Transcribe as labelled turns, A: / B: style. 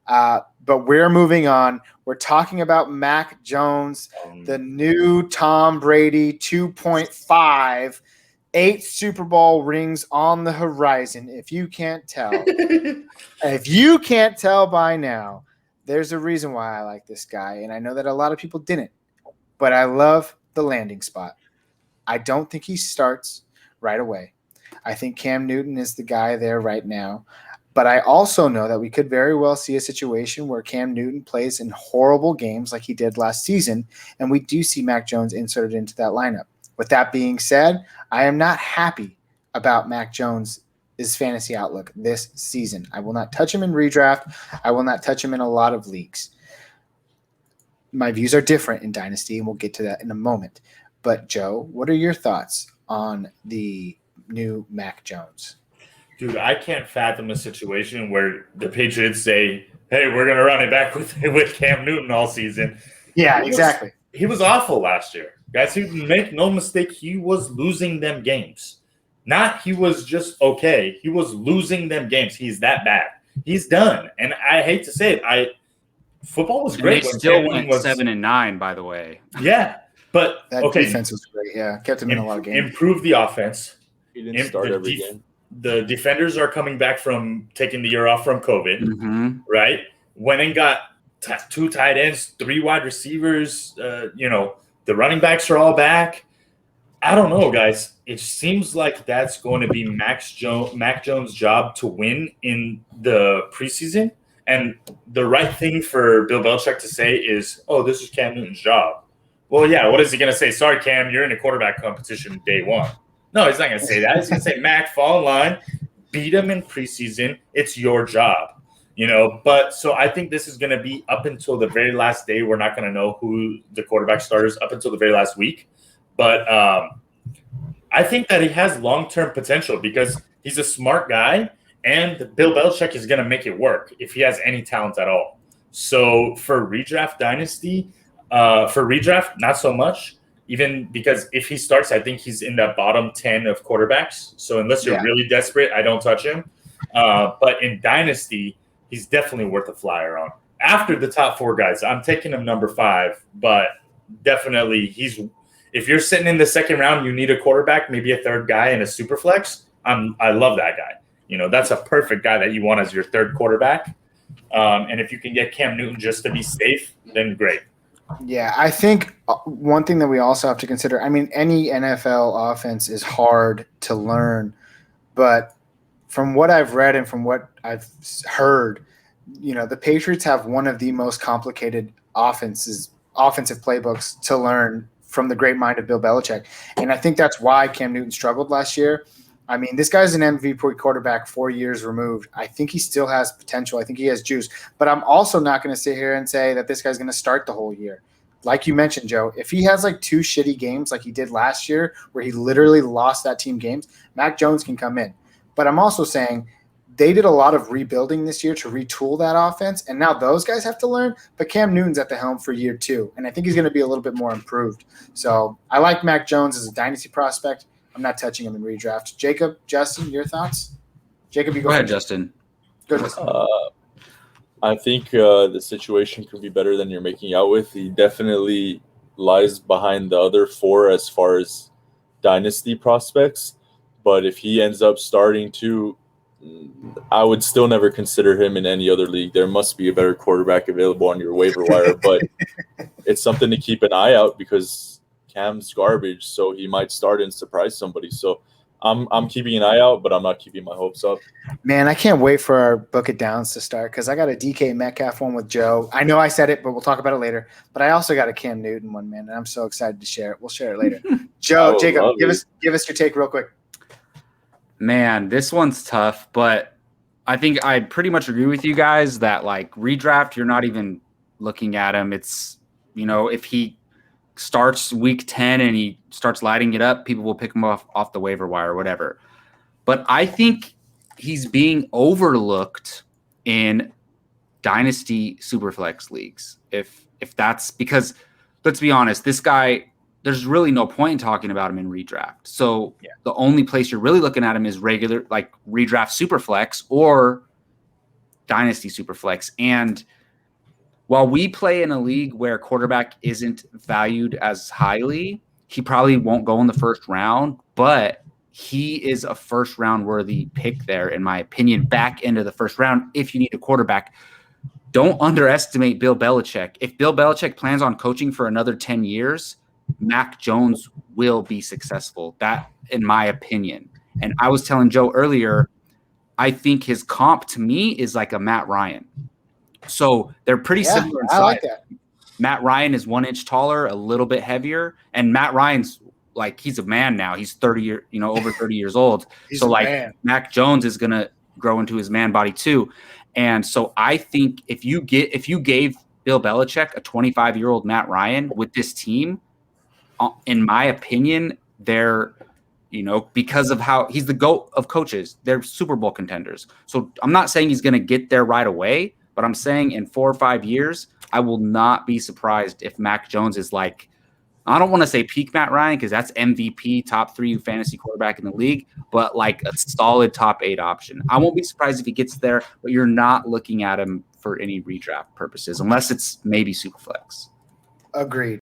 A: But we're moving on. We're talking about Mac Jones, the new Tom Brady 2.5, 8 Super Bowl rings on the horizon. If you can't tell by now, there's a reason why I like this guy. And I know that a lot of people didn't, but I love the landing spot. I don't think he starts right away. I think Cam Newton is the guy there right now. But I also know that we could very well see a situation where Cam Newton plays in horrible games like he did last season, and we do see Mac Jones inserted into that lineup. With that being said, I am not happy about Mac Jones' fantasy outlook this season. I will not touch him in redraft. I will not touch him in a lot of leagues. My views are different in Dynasty, and we'll get to that in a moment. But, Joe, what are your thoughts on the new Mac Jones?
B: Dude, I can't fathom a situation where the Patriots say, hey, we're going to run it back with Cam Newton all season.
A: Yeah, exactly.
B: He was awful last year. Guys, make no mistake, he was losing them games. Not he was just okay. He was losing them games. He's that bad. He's done. And I hate to say it. Football was great.
C: They still went 7-9, by the way.
B: Yeah. But,
A: that defense was great. Yeah, kept him in a lot of games.
B: Improve the offense.
D: He didn't start every game.
B: The defenders are coming back from taking the year off from COVID, right? Went and got 2 tight ends, 3 wide receivers. The running backs are all back. I don't know, guys. It seems like that's going to be Mac Jones' job to win in the preseason. And the right thing for Bill Belichick to say is, oh, this is Cam Newton's job. Well, yeah, what is he going to say? Sorry, Cam, you're in a quarterback competition day one. No, he's not going to say that. He's going to say, Mac, fall in line, beat him in preseason. It's your job, But so I think this is going to be up until the very last day. We're not going to know who the quarterback starters up until the very last week. But I think that he has long-term potential because he's a smart guy, and Bill Belichick is going to make it work if he has any talent at all. So for redraft dynasty, not so much. Even because if he starts, I think he's in that bottom 10 of quarterbacks. So unless you're really desperate, I don't touch him. But in Dynasty, he's definitely worth a flyer on. After the top 4 guys, I'm taking him number 5. But definitely, if you're sitting in the second round, you need a quarterback, maybe a third guy in a super flex. I love that guy. That's a perfect guy that you want as your third quarterback. And if you can get Cam Newton just to be safe, then great.
A: Yeah, I think one thing that we also have to consider, any NFL offense is hard to learn, but from what I've read and from what I've heard, the Patriots have one of the most complicated offensive playbooks to learn from the great mind of Bill Belichick. And I think that's why Cam Newton struggled last year. This guy's an MVP quarterback 4 years removed. I think he still has potential. I think he has juice. But I'm also not going to sit here and say that this guy's going to start the whole year. Like you mentioned, Joe, if he has 2 shitty games like he did last year where he literally lost that team games, Mac Jones can come in. But I'm also saying they did a lot of rebuilding this year to retool that offense, and now those guys have to learn. But Cam Newton's at the helm for year 2, and I think he's going to be a little bit more improved. So I like Mac Jones as a dynasty prospect. I'm not touching him in redraft. Jacob, Justin, your thoughts? Jacob, you go
C: ahead, Justin.
A: Good.
D: I think the situation could be better than you're making out with. He definitely lies behind the other 4 as far as dynasty prospects. But if he ends up starting to, I would still never consider him in any other league. There must be a better quarterback available on your waiver wire. But it's something to keep an eye out because Cam's garbage, so he might start and surprise somebody. So I'm keeping an eye out, but I'm not keeping my hopes up.
A: Man, I can't wait for our Book It Downs to start because I got a DK Metcalf one with Joe. I know I said it, but we'll talk about it later. But I also got a Cam Newton one, man, and I'm so excited to share it. We'll share it later. Joe, Jacob, give us your take real quick.
C: Man, this one's tough, but I think I pretty much agree with you guys that redraft, you're not even looking at him. It's, if he starts week 10 and he starts lighting it up, people will pick him off the waiver wire or whatever. But I think he's being overlooked in dynasty superflex leagues. If that's because, let's be honest, this guy, there's really no point in talking about him in redraft. So the only place you're really looking at him is regular, redraft superflex or dynasty superflex. And while we play in a league where quarterback isn't valued as highly, he probably won't go in the first round, but he is a first round worthy pick there, in my opinion, back into the first round if you need a quarterback. Don't underestimate Bill Belichick. If Bill Belichick plans on coaching for another 10 years, Mac Jones will be successful. That, in my opinion. And I was telling Joe earlier, I think his comp to me is like a Matt Ryan. So they're pretty similar in size.
A: I like that.
C: Matt Ryan is 1 inch taller, a little bit heavier, and Matt Ryan's like, he's a man now. He's 30 over 30 years old. So like man. Mac Jones is gonna grow into his man body too. And so I think if you gave Bill Belichick a 25-year-old Matt Ryan with this team, in my opinion, they're because of how he's the GOAT of coaches, they're Super Bowl contenders. So I'm not saying he's gonna get there right away. But I'm saying in 4 or 5 years, I will not be surprised if Mac Jones is like, I don't want to say peak Matt Ryan because that's MVP, top 3 fantasy quarterback in the league, but like a solid top 8 option. I won't be surprised if he gets there, but you're not looking at him for any redraft purposes unless it's maybe Superflex.
A: Agreed.